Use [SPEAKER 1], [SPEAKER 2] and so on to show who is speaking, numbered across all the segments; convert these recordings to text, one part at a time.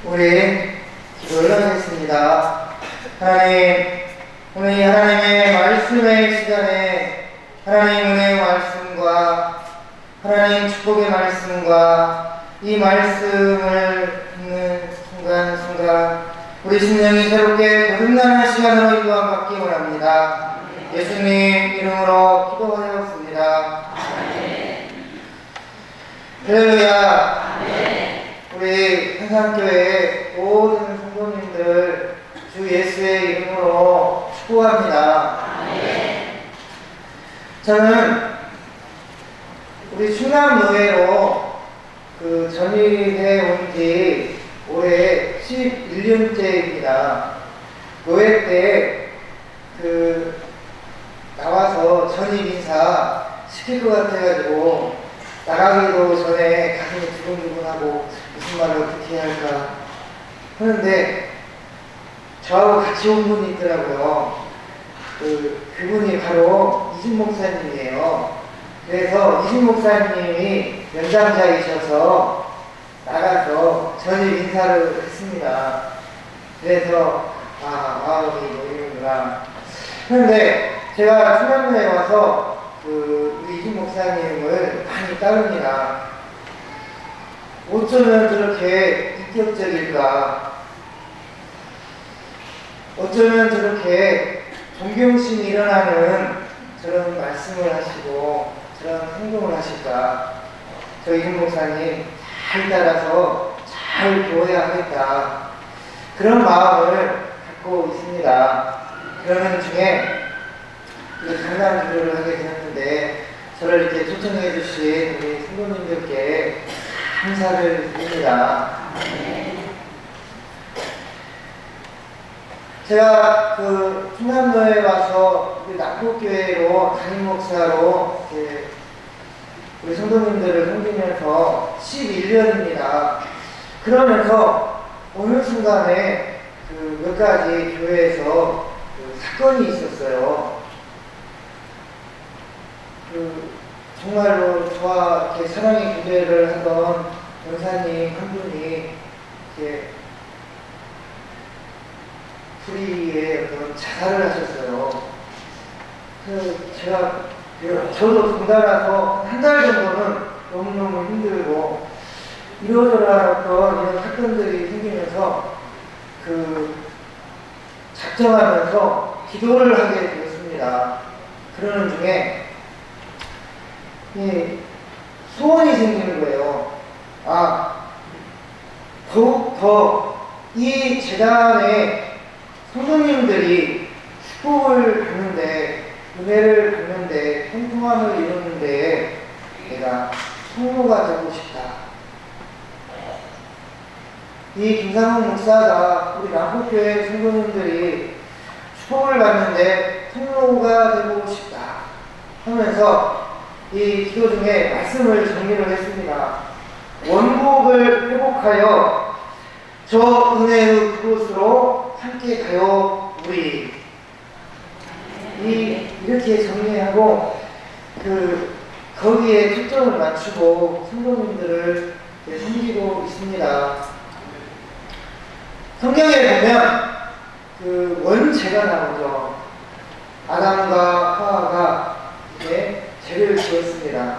[SPEAKER 1] 우리 기도를 하겠습니다. 하나님, 오늘 이 하나님의 말씀의 시간에 하나님 은혜의 말씀과 하나님 축복의 말씀과 이 말씀을 듣는 순간순간 우리 심령이 새롭게 거듭나는 시간으로 인도함 받기 원합니다. 예수님 이름으로 기도하였습니다. 할렐루야. 우리 한산교회 모든 성도님들 주 예수의 이름으로 축복합니다. 저는 우리 충남노회로 전입해 온 지 올해 11년째입니다. 노회 때 나와서 전입 인사 시킬 것 같아가지고 나가기도 전에 가슴이 두근두근하고 무슨 말을 어떻게 할까 하는데 저하고 같이 온 분이 있더라고요. 그분이 바로 이진 목사님이에요. 그래서 이진 목사님이 연장자이셔서 나가서 전입 인사를 했습니다. 그래서 마음이 놓이는구나. 그런데 제가 충남로에 와서 우리 이진 목사님을 많이 따릅니다. 어쩌면 저렇게 인격적일까? 어쩌면 저렇게 존경심이 일어나는 저런 말씀을 하시고 저런 행동을 하실까? 저 이진 목사님 잘 따라서 잘 배워야 하겠다. 그런 마음을 갖고 있습니다. 그러는 중에 강단 기도를 하게 되었는데 저를 이렇게 초청해 주신 우리 성도님들께 감사를 드립니다. 제가 충남도에 와서 우리 남북교회로 담임 목사로 우리 성도님들을 섬기면서 11년입니다. 그러면서 어느 순간에 몇 가지 교회에서 사건이 있었어요. 정말로 저와 이렇게 사랑의 교제를 하던 권사님 한 분이 이렇게 불의에 자살을 하셨어요. 저도 동달아서 한 달 정도는 너무너무 힘들고 이러저러 이런 사건들이 생기면서 작정하면서 기도를 하게 되었습니다. 그러는 중에 소원이 생기는 거예요. 더욱더 이 재단의 성도님들이 축복을 받는데, 은혜를 받는데, 통통함을 이루는데 내가 통로가 되고 싶다. 이 김상훈 목사가 우리 남북교회 성도님들이 축복을 받는데 통로가 되고 싶다 하면서 이 기도 중에 말씀을 정리를 했습니다. 원국을 회복하여 저 은혜의 그곳으로 함께 가요 우리. 이렇게 정리하고 거기에 초점을 맞추고 성도님들을 섬기고 있습니다. 성경에 보면 원죄가 나오죠. 아담과 하와가 죄를 지었습니다.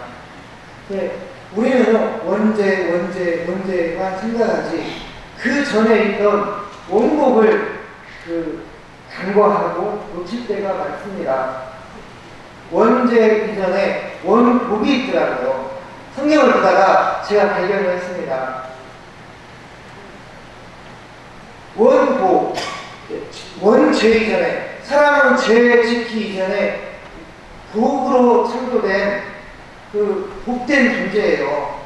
[SPEAKER 1] 우리는 원죄만 생각하지 그 전에 있던 원곡을 간과하고 놓칠 때가 많습니다. 원죄 이전에 원복이 있더라고요. 성경을 보다가 제가 발견을 했습니다. 원복, 원죄 이전에, 사람은 죄 짓기 이전에 복으로 창조된 복된 존재예요.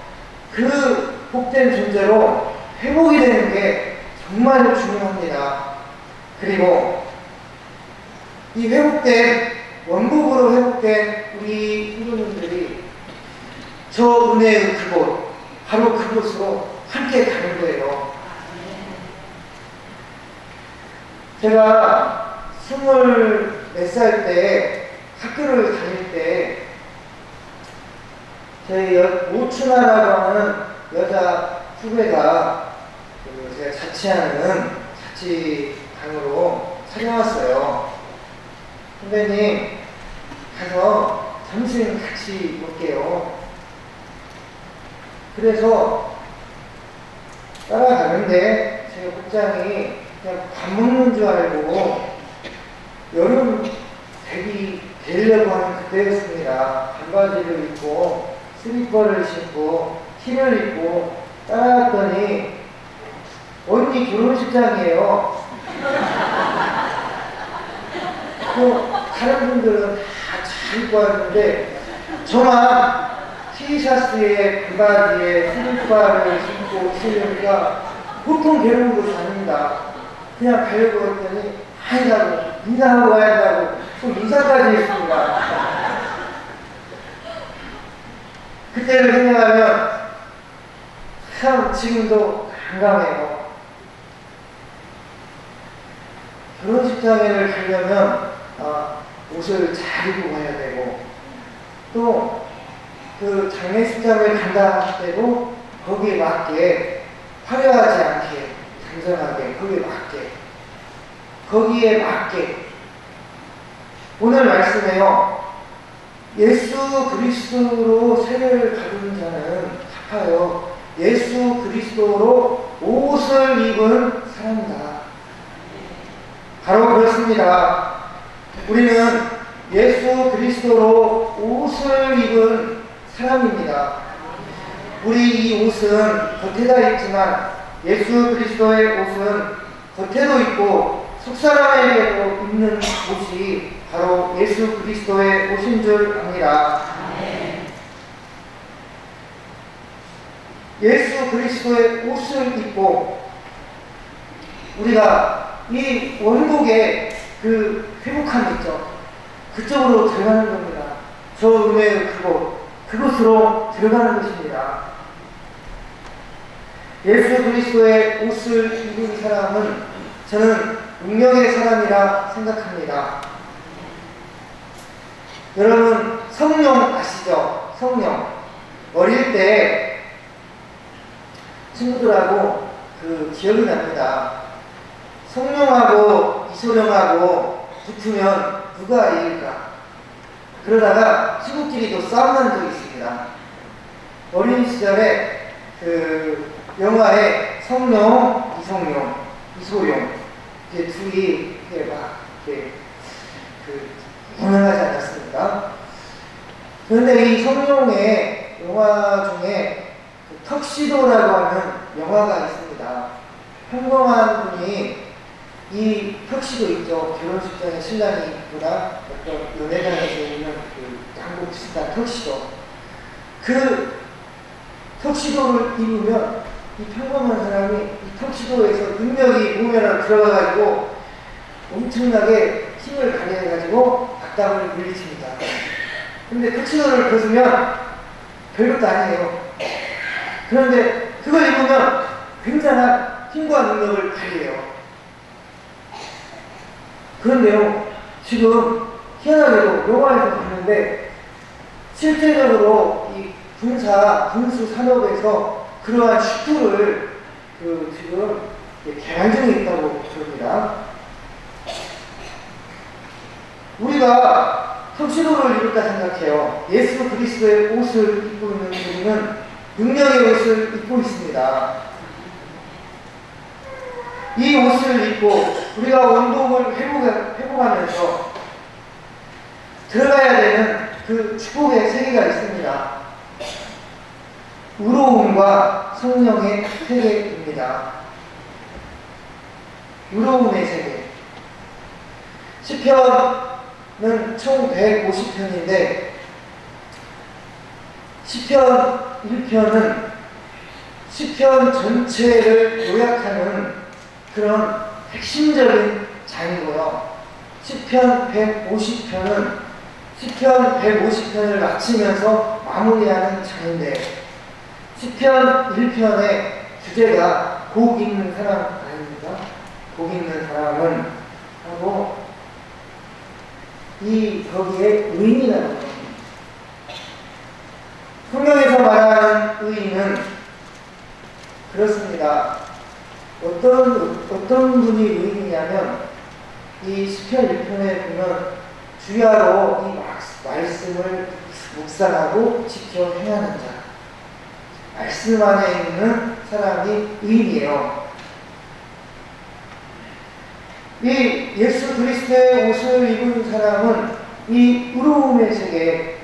[SPEAKER 1] 그 복된 존재로 회복이 되는 게 정말 중요합니다. 그리고 이 원복으로 회복된 우리 성도님들이 저 은혜의 그곳, 바로 그곳으로 함께 가는 거예요. 제가 24살 때 학교를 다닐 때 저희 오춘아라고 하는 여자 후배가 제가 자취하는 자취방으로 찾아왔어요. 선배님, 가서 점심 같이 먹게요. 그래서 따라가는데 제 복장이 그냥 밥 먹는 줄 알고 여름 대비 되려고 하는 그때였습니다. 반바지를 입고 슬리퍼를 신고 티를 입고 따라갔더니 언니 결혼식장이에요. 다른 분들은 다 잘 입고 왔는데 저만 티셔츠에 반바지에 슬리퍼를 신고 있으니까 보통 괴로움도 아닙니다. 그냥 가려고 했더니 아니라고 인사하고 가야 한다고 또 인사까지 했습니다. 그때를 생각하면 참 지금도 난감해요. 결혼식장에를 가려면 옷을 잘 입고 가야 되고 또 그 장례식장을 간다 할 때도 거기에 맞게 화려하지 않게 단정하게 거기에 맞게 오늘 말씀에요. 예수 그리스도로 세례를 받은 자는 갚아요. 예수 그리스도로 옷을 입은 사람이다. 바로 그렇습니다. 우리는 예수 그리스도로 옷을 입은 사람입니다. 우리 이 옷은 겉에다 입지만 예수 그리스도의 옷은 겉에도 입고 속사람에게도 입는 옷이 바로 예수 그리스도의 옷인 줄 압니다. 예수 그리스도의 옷을 입고 우리가 이 원곡의 그 회복함이 있죠. 그쪽으로 들어가는 겁니다. 저 음의 그곳으로 들어가는 것입니다. 예수 그리스도의 옷을 입은 사람은 저는 운명의 사람이라 생각합니다. 여러분 성령 아시죠? 성령. 어릴 때 친구들하고 기억이 납니다. 성령하고 이소령하고 붙으면 누가 이길까? 그러다가 친구끼리 또 싸움난 적이 있습니다. 어린 시절에 영화에 성령, 이성령, 이소령 이게 둘이 유명하지 않았습니까? 그런데 이 성령의 영화 중에 턱시도라고 하는 영화가 있습니다. 평범한 분이 이 턱시도 있죠. 결혼식장에 신랑이 입거나 어떤 연회장에서 입는 한국 비슷한 턱시도. 그 턱시도를 입으면 이 평범한 사람이 이 턱시도에서 능력이 몸에 들어가가지고 엄청나게 힘을 발휘해가지고 악당을 물리칩니다. 근데 턱시도를 벗으면 별것도 아니에요. 그런데 그걸 입으면 굉장한 힘과 능력을 발휘해요. 그런데요, 지금 희한하게도 영화에서 봤는데 실제적으로 이 군수 산업에서 그러한 슈트를 지금 개발 중에 있다고 그럽니다. 우리가 턱시도를 입을까 생각해요. 예수 그리스도의 옷을 입고 있는 우리는 능력의 옷을 입고 있습니다. 이 옷을 입고 우리가 원동을 회복하면서 들어가야 되는 그 축복의 세계가 있습니다. 의로움과 성령의 세계입니다. 의로움의 세계. 시편은 총 150편인데 시편 1편은 시편 전체를 요약하는 그런 핵심적인 장이고요. 시편 150편은 시편 150편을 마치면서 마무리하는 장인데 시편 1편의 주제가 복 있는 사람 아닙니까? 복 있는 사람은 하고 거기에 의인이라는 겁니다. 성경에서 말하는 의인은 그렇습니다. 어떤 분이 의인이냐면 이 시편 1편에 보면 주야로 이 말씀을 묵상하고 지켜 행하는 자, 말씀 안에 있는 사람이 의인이에요. 이 예수 그리스도의 옷을 입은 사람은 이 의로움의 세계로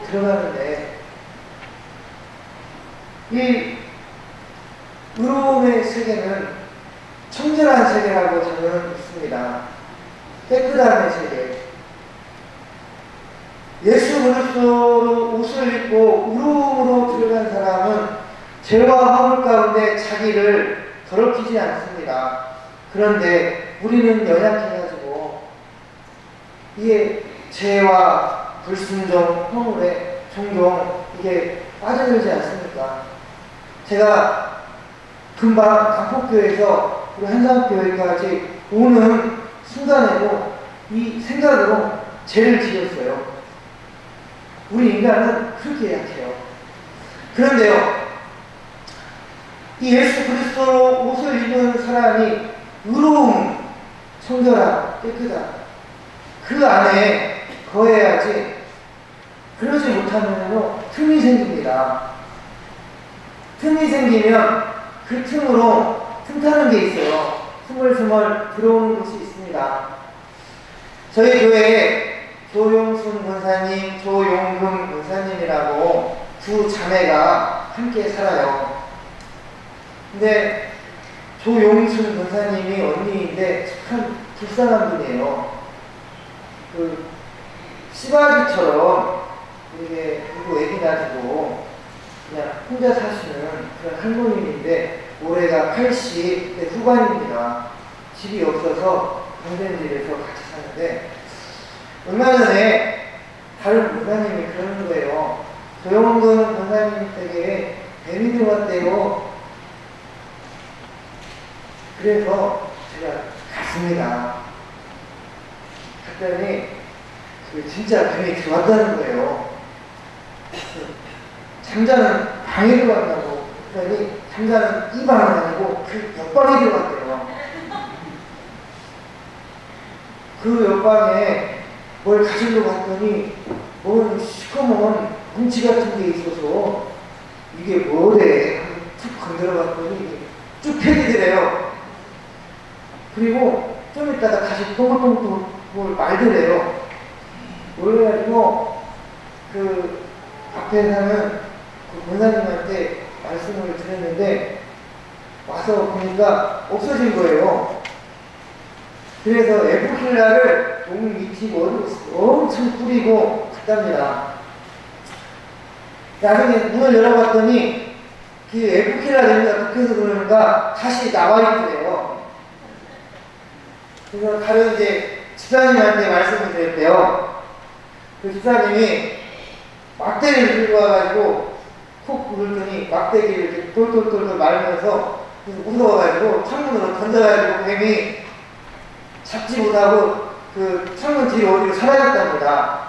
[SPEAKER 1] 들어가는데, 이 의로움의 세계는 청결한 세계라고 저는 믿습니다. 깨끗함의 세계. 예수 그리스도로 옷을 입고 의로움으로 들어간 사람은 죄와 허물 가운데 자기를 더럽히지 않습니다. 그런데 우리는 연약해가지고 이게 죄와 불순종, 허물에 종종 이게 빠져들지 않습니까? 제가 금방 강폭교에서 우리 한산교회까지 오는 순간에도 이 생각으로 죄를 지었어요. 우리 인간은 그렇게 약해요. 그런데요, 이 예수 그리스도로 옷을 입은 사람이 의로움, 청결함, 깨끗함, 그 안에 거해야지, 그러지 못하면 틈이 생깁니다. 틈이 생기면 그 틈으로 틈타는 게 있어요. 스멀스멀 들어오는 곳이 있습니다. 저희 교회에 조용순 권사님, 조용금 권사님이라고 두 자매가 함께 살아요. 근데 조용순 권사님이 언니인데 참 불쌍한 분이에요. 그 시바지처럼 이게 누구 애기 놔두고 그냥 혼자 사시는 그런 할머님인데 올해가 80대 후반입니다. 집이 없어서 동생집에서 같이 사는데, 얼마 전에 다른 권사님이 그러는 거예요. 조용근 권사님 댁에 뱀이 들어왔대요. 그래서 제가 갔습니다. 갔더니 진짜 뱀이 들어왔다는 거예요. 잠자는 방에 들어왔다고 했더니 잠자는 이 방은 아니고 그 옆방에 들어왔대요. 그 옆방에 뭘 가지려고 했더니 뭔 시커먼 뭉치 같은 게 있어서 이게 뭐래? 툭 건드려봤더니 쭉 패기더래요. 그리고 좀 있다가 다시 똥똥똥 뭘 말더래요. 그래가지고 그 앞에 사는 그 권사님한테 말씀을 드렸는데 와서 보니까 없어진 거예요. 그래서 에프킬라를 동 밑이 엄청 뿌리고 갔답니다. 나중에 문을 열어봤더니 그 에프킬라 냄새가 독해서 그러는가 다시 나와 있더래요. 그래서 다른 이제 집사님한테 말씀을 드렸대요. 그 집사님이 막대기를 들고 와가지고 콕 부르더니 막대기를 이렇게 똘똘똘똘 말면서 무서워가지고 창문으로 던져가지고 뱀이 잡지 못하고 그 창문 뒤로 어디로 사라졌답니다.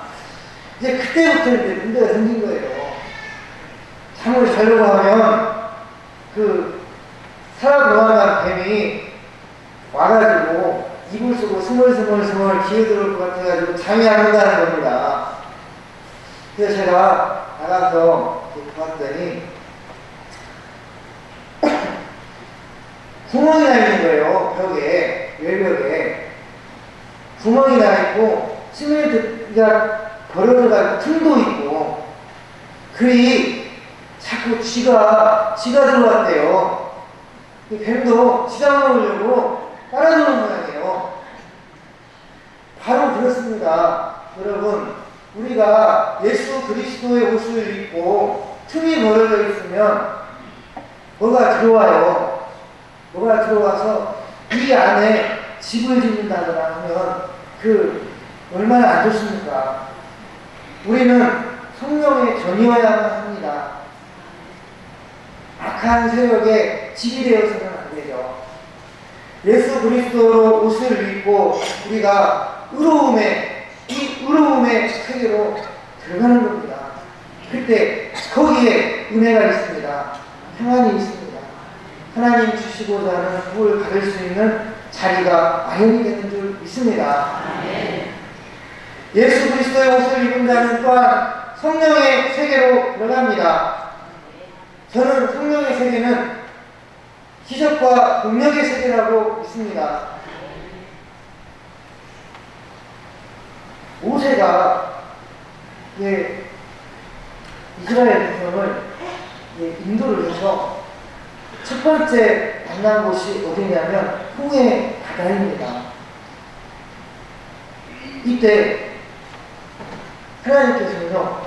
[SPEAKER 1] 이제 그때부터 이제 문제가 생긴 거예요. 잠을 자려고 하면 그 살아 도망간 뱀이 와가지고 이불 속으로 스멀스멀 기어들어올 것 같아가지고 잠이 안 온다는 겁니다. 그래서 제가 나가서 보았더니 구멍이 나 있는 거예요. 벽에, 외벽에. 구멍이 나 있고 시멘트가 벌어져가지고 틈도 있고, 그리 자꾸 쥐가 들어왔대요. 이 뱀도 쥐 잡아먹으려고 따라주는 모양이에요. 바로 그렇습니다. 여러분, 우리가 예수 그리스도의 옷을 입고 틈이 벌어져 있으면 뭐가 들어와요. 뭐가 들어와서 이 안에 집을 짓는다거나 하면 그 얼마나 안 좋습니까? 우리는 성령에 전이어야만 합니다. 악한 세력에 집이 되어서는 안 되죠. 예수 그리스도로 옷을 입고 우리가 이 의로움의 세계로 들어가는 겁니다. 그때 거기에 은혜가 있습니다. 평안이 있습니다. 하나님 주시고자 하는 복을 받을 수 있는 자리가 마련이 되는 줄 믿습니다. 예수 그리스도의 옷을 입은 자는 또한 성령의 세계로 들어갑니다. 저는 성령의 세계는 기적과 능력의 세계라고 믿습니다. 모세가 이스라엘 백성을 인도를 해서 첫 번째 만난 곳이 어디냐면 홍해 바다입니다. 이때 하나님께서는요,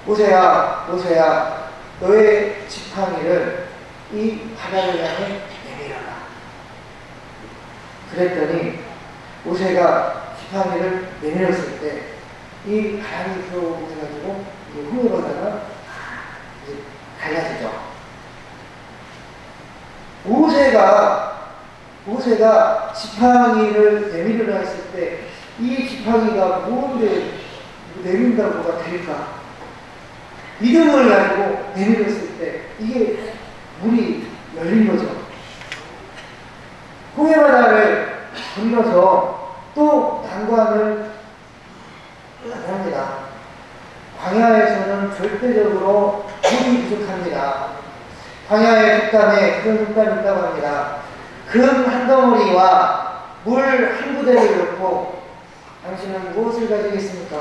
[SPEAKER 1] 모세야, 모세야, 너의 지팡이를 이 바다를 향해 내밀어라. 그랬더니 모세가 지팡이를 내밀었을 때 이 바람이 들어오게 돼가지고 홍해 바다가 갈라지죠. 모세가 지팡이를 내밀으라 했을 때 이 지팡이가 뭔데 내민다고가 될까? 믿음을 가지고 내밀었을 때 이게 물이 열린 거죠. 홍해바다를 건너서 또 난관을 합니다. 광야에서는 절대적으로 물이 부족합니다. 광야의 속담에 그런 속담이 있다고 합니다. 금 한 덩어리와 물 한 부대를 넣고 당신은 무엇을 가지겠습니까?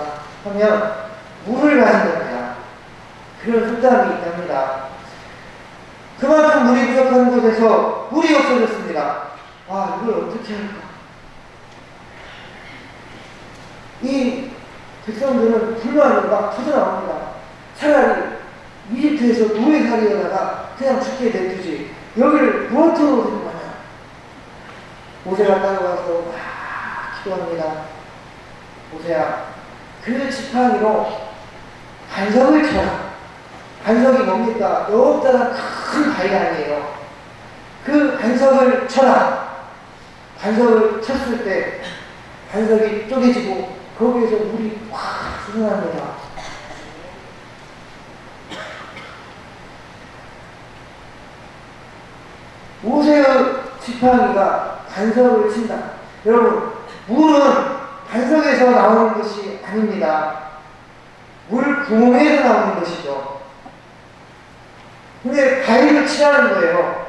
[SPEAKER 1] 하면 물을 가진 겁니다. 그런 속담이 있답니다. 그만큼 물이 부족한 곳에서 물이 없어졌습니다. 아, 이걸 어떻게 할까? 이 백성들은 불만으로 막 터져나옵니다. 차라리 이집트에서 노예살이하다가 그냥 죽게 냅두지 여기를 무엇으로 데리고 가냐? 모세가 따라가서 막 기도합니다. 모세야, 그 지팡이로 반석을 쳐라. 반석이 뭡니까? 넓다란 큰 바위가 아니에요. 그 반석을 쳐라. 반석을 쳤을 때 반석이 쪼개지고 거기에서 물이 확 솟아납니다. 모세의 지팡이가 반석을 친다. 여러분, 물은 반석에서 나오는 것이 아닙니다. 물 구멍에서 나오는 것이죠. 근데 바위를 치라는 거예요.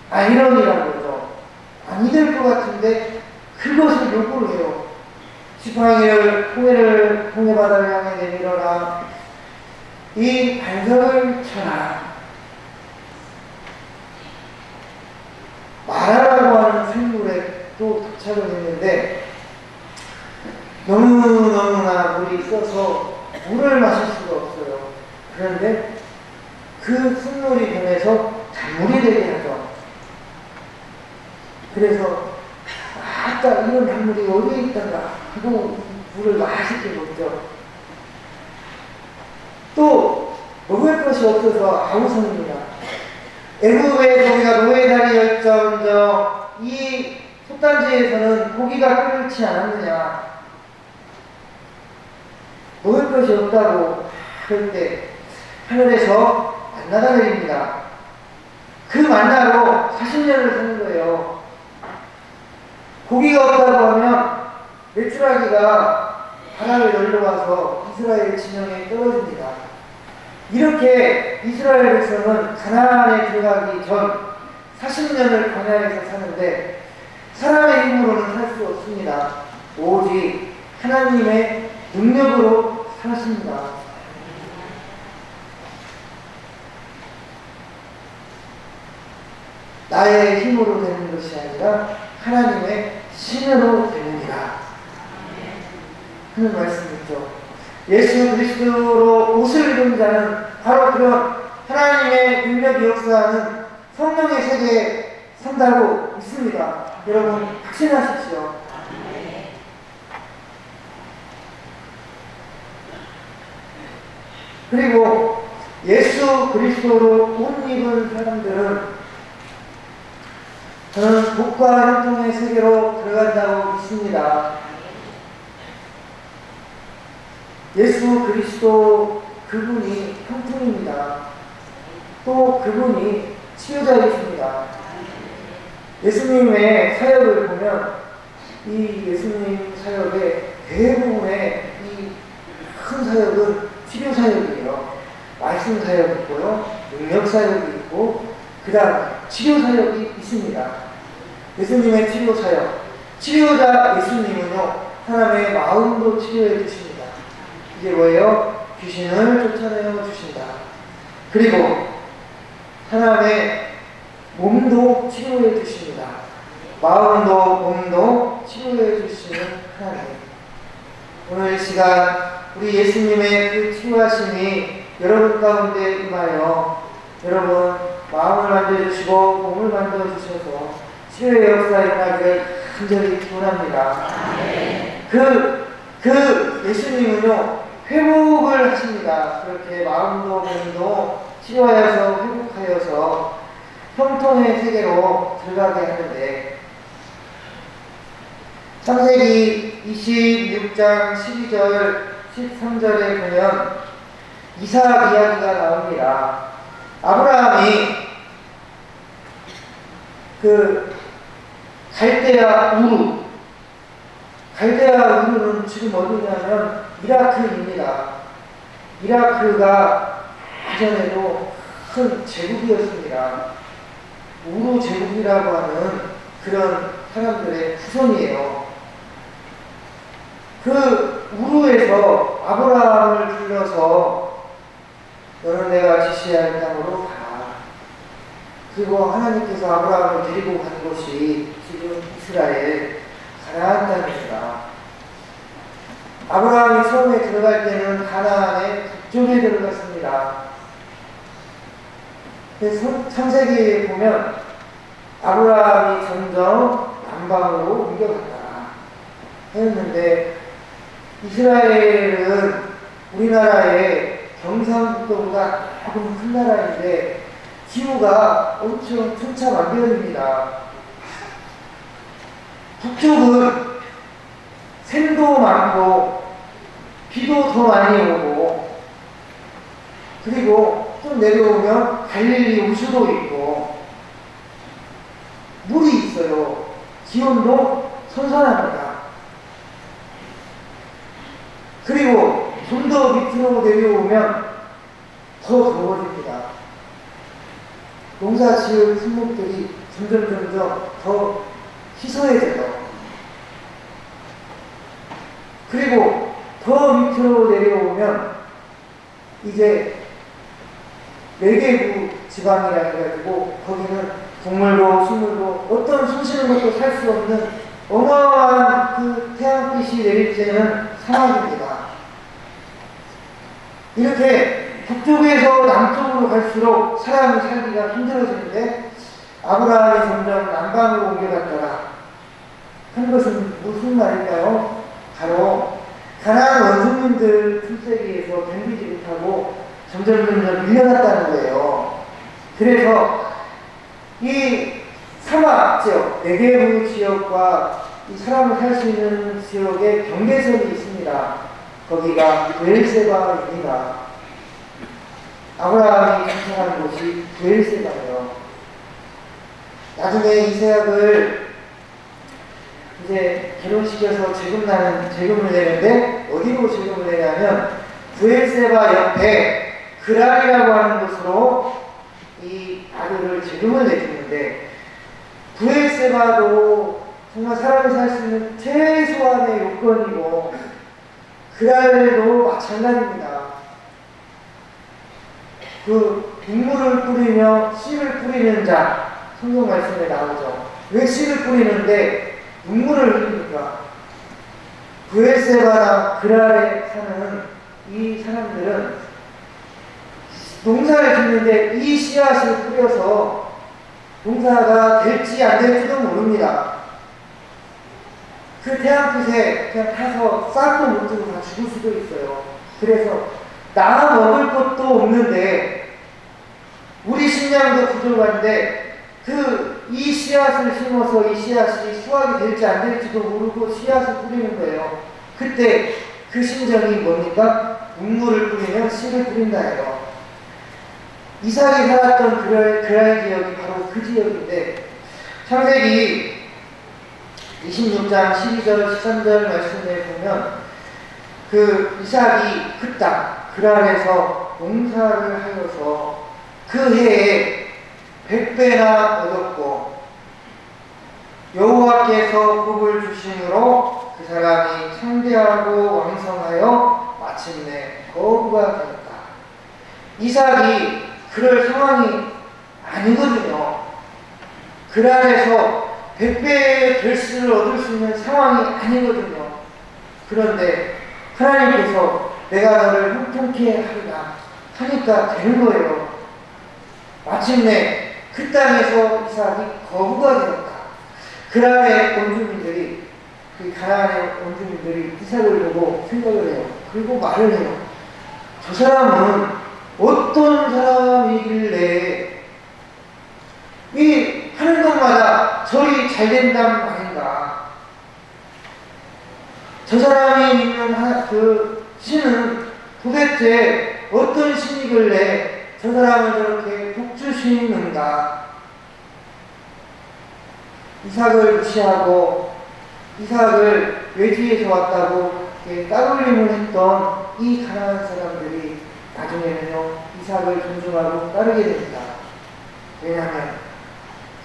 [SPEAKER 1] 아이러니라는 거죠. 아니 될 것 같은데 그것을 요구를 해요. 지팡이를 홍해 바다를 향해 내밀어라. 이 반석을 쳐라. 마라라고 하는 생물에 또 도착을 했는데 너무너무나 물이 있어서 물을 마실 수가 없어요. 그런데 그 순물이 변해서 단물이 되게 하죠. 그래서 아까 이런 단물이 어디에 있다가 하고 물을 맛있게 먹죠. 또 먹을 것이 없어서 아우성입니다. 애굽의 고기가 노예살이였던저 이 속단지에서는 고기가 끓지 않았느냐. 먹을 것이 없다고 그럴 때 하늘에서 만나가 내립니다. 그 만나로 40년을 사는 거예요. 고기가 없다고 하면 메추라기가 바다를 열려와서 이스라엘 진영에 떨어집니다. 이렇게 이스라엘 백성은 가나안에 들어가기 전 40년을 광야에서 사는데 사람의 힘으로는 살 수 없습니다. 오직 하나님의 능력으로 살았습니다. 나의 힘으로 되는 것이 아니라 하나님의 신으로 되느니라 하는 말씀이죠. 예수 그리스도로 옷을 입은 자는 바로 그런 하나님의 능력이 역사하는 성령의 세계에 산다고 믿습니다. 여러분 확신하십시오. 그리고 예수 그리스도로 옷 입은 사람들은 저는 복과 형통의 세계로 들어간다고 믿습니다. 예수 그리스도 그분이 형통입니다. 또 그분이 치유자이십니다. 예수님의 사역을 보면 이 예수님 사역의 대부분의 이 큰 사역은 치료 사역이에요. 말씀 사역이 있고요, 능력 사역이 있고, 그 다음 치료 사역이 있습니다. 예수님의 치료 사역, 치료자 예수님은요, 사람의 마음도 치료해 주십니다. 이게 뭐예요? 귀신을 쫓아내어 주신다. 그리고 사람의 몸도 치료해 주십니다. 마음도 몸도 치료해 주시는 하나님. 오늘 이 시간 우리 예수님의 그 치유하심이 여러분 가운데 임하여 여러분 마음을 만져주시고 몸을 만져주셔서 치유의 역사에 임하기를 간절히 기원합니다. 그 예수님은요, 회복을 하십니다. 그렇게 마음도 몸도 치료하여서 회복하여서 형통의 세계로 들어가게 하는데, 창세기 26장 12절 13절에 보면 이삭 이야기가 나옵니다. 아브라함이 그 갈대아 우르는 지금 어디냐면 이라크입니다. 이라크가 이전에도 큰 제국이었습니다. 우르 제국이라고 하는 그런 사람들의 후손이에요. 그 우르에서 아브라함을 불러서 너는 내가 지시할 땅으로 가라. 그리고 하나님께서 아브라함을 데리고 간 곳이 지금 이스라엘 가나안 땅입니다. 아브라함이 처음에 들어갈 때는 가나안의 북쪽에 들어갔습니다. 그래서 창세기에 보면 아브라함이 점점 남방으로 옮겨갔다 했는데, 이스라엘은 우리나라의 경상북도보다 조금 큰 나라인데 기후가 엄청 천차만별입니다. 북쪽은 샘도 많고 비도 더 많이 오고, 그리고 좀 내려오면 갈릴리 우수도 있고 물이 있어요. 기온도 선선합니다. 그리고 좀 더 밑으로 내려오면 더 더워집니다. 농사 지을 품목들이 점점 더 희소해져요. 그리고 더 밑으로 내려오면 이제 내계부 지방이라 해가지고 거기는 동물도 식물도 어떤 숨쉬는 것도 살 수 없는 어마어마한 그 태양빛이 내릴 때는 사막입니다. 이렇게 북쪽에서 남쪽으로 갈수록 사람이 살기가 힘들어지는데, 아브라함이 점점 남방으로 옮겨갔더라 한 것은 무슨 말일까요? 바로 가나안 원주민들 틈새기에서 견디지 못하고 점점 밀려났다는 거예요. 그래서 이 사막 지역, 네게부 지역과 이 사람을 살 수 있는 지역에 경계선이 있습니다. 거기가 브엘세바입니다. 아브라함이 정착한 곳이 브엘세바예요. 나중에 이삭을 이제 결혼시켜서 재금을 내는데 어디로 재금을 내냐면 브엘세바 옆에 그랄이라고 하는 곳으로 이 아들을 재금을 내주는데, 브엘세바도 정말 사람이 살 수 있는 최소한의 요건이고 그랄도 마찬가지입니다. 그 국물을 뿌리며 씨를 뿌리는 자, 성경 말씀에 나오죠. 왜 씨를 뿌리는데 눈물을 흘립니까? 브엘세바나 그랄에 사는 이 사람들은 농사를 짓는데 이 씨앗을 뿌려서 농사가 될지 안 될지도 모릅니다. 그 태양빛에 그냥 타서 쌀도 못 들고 다 죽을 수도 있어요. 그래서 나 먹을 것도 없는데 우리 식량도 부족한데 이 씨앗을 심어서 이 씨앗이 수확이 될지 안 될지도 모르고 씨앗을 뿌리는 거예요. 그때 그 심정이 뭡니까? 눈물을 뿌리면 씨를 뿌린다예요. 이삭이 살았던 그랄 지역이 바로 그 지역인데, 창세기 26장 12절 13절 말씀에 보면 그 이삭이 그 땅 그랄에서 농사를 하여서 그 해에 100배나 얻었고 여호와께서 복을 주심으로 그 사람이 창대하고 왕성하여 마침내 거부가 되었다. 이삭이 그럴 상황이 아니거든요. 그랄에서 100배의 결실을 얻을 수 있는 상황이 아니거든요. 그런데 하나님께서 내가 너를 형통케 하리라 하니까 되는 거예요. 마침내 그 땅에서 이삭이 거부가 되었다. 그랄의 원주민들이, 그 가나안의 원주민들이 이삭을 보고 생각을 해요. 그리고 말을 해요. 저 사람은 어떤 사람이길래 이 하는 것마다 절이 잘 된단 말인가. 저 사람이 믿는 그 신은 도대체 어떤 신이길래 저 사람을 저렇게 복주시는가. 이삭을 무시하고 이삭을 외지에서 왔다고 따돌림을 했던 이 가난한 사람들이 나중에는요 이삭을 존중하고 따르게 됩니다. 왜냐하면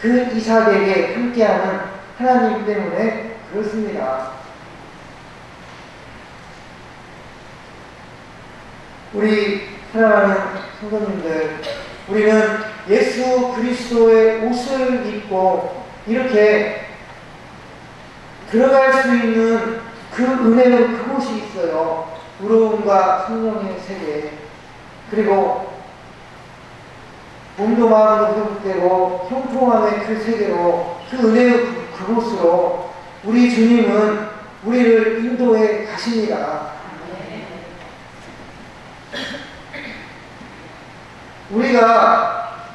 [SPEAKER 1] 그 이삭에게 함께하는 하나님 때문에 그렇습니다. 우리 사랑하는 성도님들, 우리는 예수 그리스도의 옷을 입고 이렇게 들어갈 수 있는 그 은혜의 그곳이 있어요. 부러움과 성령의 세계, 그리고 몸도 마음도 회복되고 형통함의 그 세계로, 그 은혜의 그곳으로 우리 주님은 우리를 인도해 가십니다. 우리가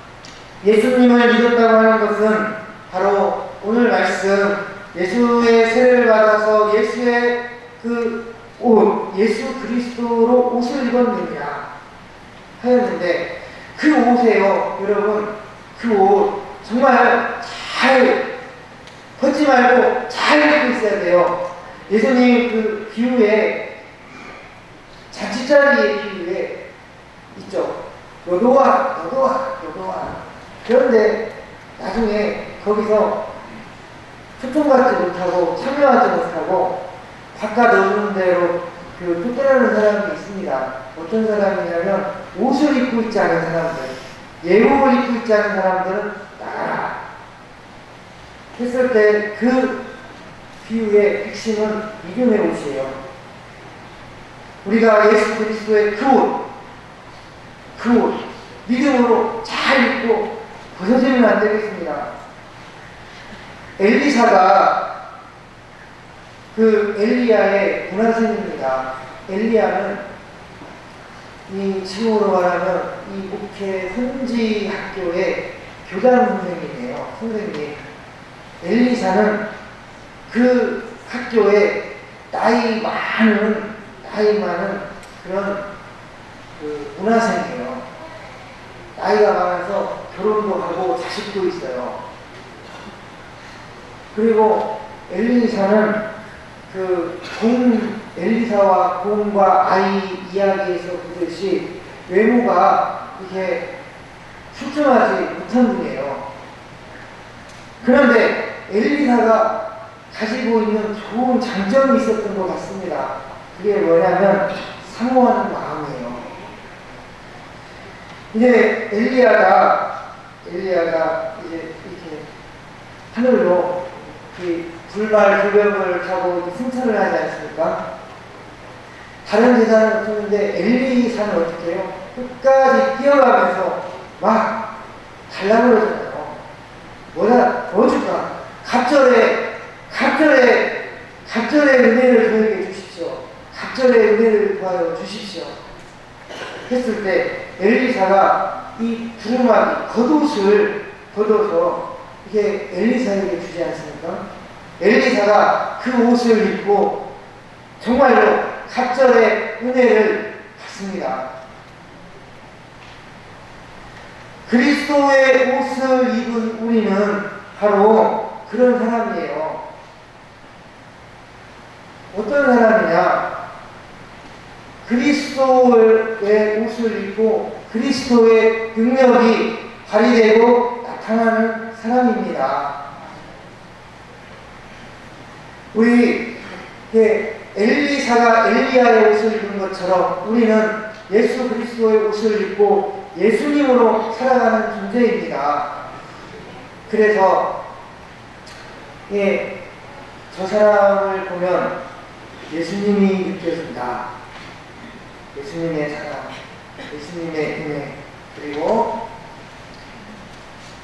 [SPEAKER 1] 예수님을 믿었다고 하는 것은 바로 오늘 말씀 예수의 세례를 받아서 예수의 그 옷, 예수 그리스도로 옷을 입었느냐 하였는데, 그 옷에요 여러분, 그 옷 정말 잘 벗지 말고 잘 입고 있어야 돼요. 예수님 그 비유에, 잔치자리의 비유에 있죠. 너도와 그런데 나중에 거기서 초청받지 못하고 참여하지 못하고 바깥 넣는 대로 그 쫓겨나는 사람이 있습니다. 어떤 사람이냐면 옷을 입고 있지 않은 사람들, 예복을 입고 있지 않은 사람들은 나가라 했을 때 그 비유의 핵심은 믿음의 옷이에요. 우리가 예수 그리스도의 그 옷, 믿음으로 잘 입고 벗어지면 안 되겠습니다. 엘리사가 그 엘리야의 문화생입니다. 엘리야는 이 지금으로 말하면 이 목회 선지 학교의 교장 선생님이에요. 선생님. 엘리사는 그 학교에 나이 많은 그런 그 문화생이에요. 나이가 많아서 결혼도 하고 자식도 있어요. 그리고 엘리사는 엘리사와 공과 아이 이야기에서 보듯이 외모가 이렇게 출중하지 못한 분이에요. 그런데 엘리사가 가지고 있는 좋은 장점이 있었던 것 같습니다. 그게 뭐냐면 사모하는 마음이에요. 이제 엘리야가 이제 이렇게 하늘로 불말 불병을 타고 승천을 하지 않습니까? 다른 제사는 없었는데 엘리사는 어떻게 해요? 끝까지 뛰어가면서 막 달라고 그러잖아요. 뭐 줄까? 갑절에 은혜를 저에게 주십시오. 갑절의 은혜를 구하여 주십시오. 했을 때 엘리사가 이 두루마기 겉옷을 걷어서 이게 엘리사에게 주지 않습니까? 엘리사가 그 옷을 입고 정말로 갑절의 은혜를 받습니다. 그리스도의 옷을 입은 우리는 바로 그런 사람이에요. 어떤 사람이냐? 그리스도의 옷을 입고 그리스도의 능력이 발휘되고 나타나는 사람입니다. 우리 엘리사가 엘리야의 옷을 입은 것처럼 우리는 예수 그리스도의 옷을 입고 예수님으로 살아가는 존재입니다. 그래서 저 사람을 보면 예수님이 느껴진다. 예수님의 사랑, 예수님의 은혜, 그리고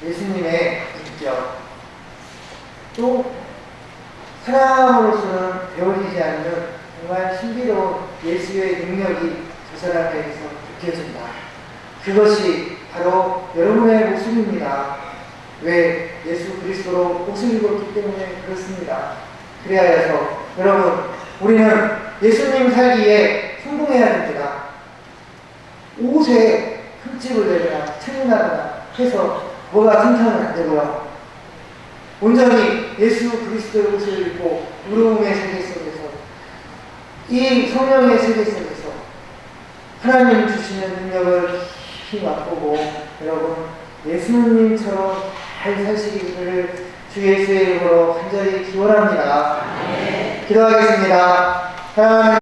[SPEAKER 1] 예수님의 인격, 또 사람으로서는 배워지지 않는 정말 신비로운 예수의 능력이 저 사람에게서 느껴진다. 그것이 바로 여러분의 모습입니다. 왜? 예수 그리스도로 옷을 입었기 때문에 그렇습니다. 그래야 여러분, 우리는 예수님 살기에 성공해야 됩니다. 옷에 흠집을 내거나 틈이 나거나 해서 뭐가 튼튼하면 안 되고요. 온전히 예수 그리스도의 옷을 입고 의로움의 세계 속에서, 이 성령의 세계 속에서 하나님 주시는 능력을 깊이 맛보고 여러분 예수님처럼 잘 사시기를 주 예수의 이름으로 간절히 기원합니다. 기도하겠습니다. 사랑하는